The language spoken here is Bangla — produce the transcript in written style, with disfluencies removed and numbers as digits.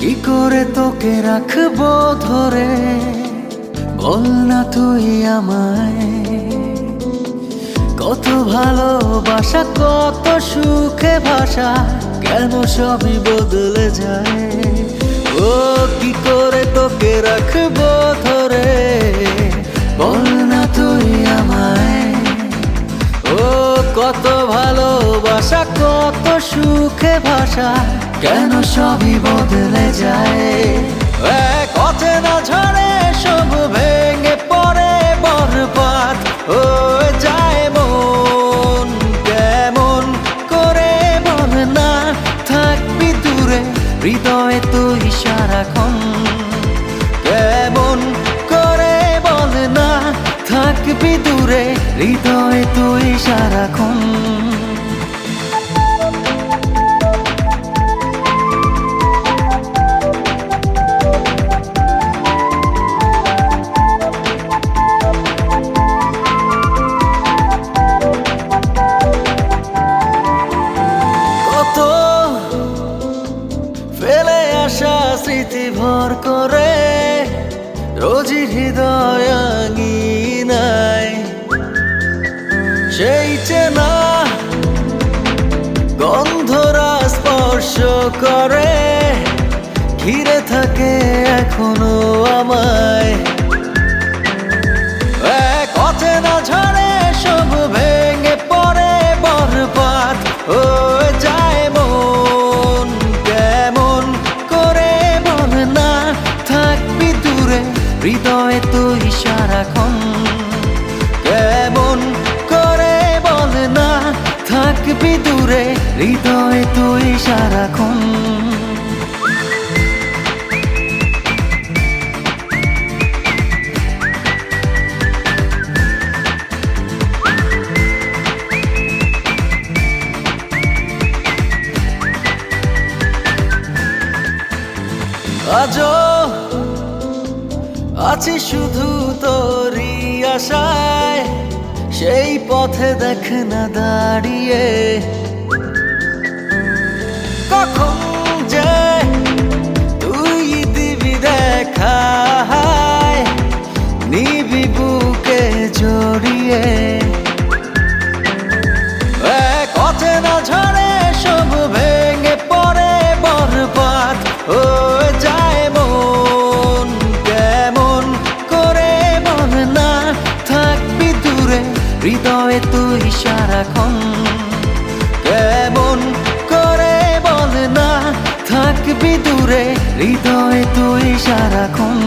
কি করে তোকে রাখবো ধরে, বল না তুই আমায়। কত ভালোবাসা, কত সুখে ভাষা, কেন সবই বদলে যায়। ও কি করে তোকে রাখবো ধরে, বল না তুই আমায়। ও কত ভালোবাসা, কত সুখে ভাষা, কেন সবই বদলে যায়। এক অচেনা ঝড়ে সব ভেঙে পড়ে বরবাদ হয়ে যায় মন। কেমন করে বল না থাকবি দূরে, হৃদয়ে তুই সারাক্ষণ। কেমন করে বল না থাকবি দূরে, হৃদয়ে তুই সারাক্ষণ। ফেলে আসা স্মৃতি ভর করে রোজই হৃদয় আঙিনায়, সেই চেনা গন্ধরা স্পর্শ করে ঘিরে থাকে এখনো আমায়। এক অচেনা ঝড়ে সব ভেঙে পড়ে বরবাদ হয়ে যায় মন। কেমন করে বল না থাকবি দূরে, হৃদয়ে তুই সারাক্ষণ। কেমন করে বল না থাকবি দূরে, হৃদয়ে তুই সারাক্ষণ। আজও আছি শুধু তোরই আশায়, সেই পথে দেখ না দাঁড়িয়ে। কখন যে তুই দিবি দেখা, নিবি বুকে জড়িয়ে। এক অচেনা ঝড়ে সব ভেঙে পড়ে বরবাদ হয়ে যায় মন। কেমন করে বল না থাকবি দূরে, হৃদয়ে তুই সারাক্ষণ। কেমন করে বল না থাকবি দূরে, হৃদয়ে তুই সারাক্ষণ।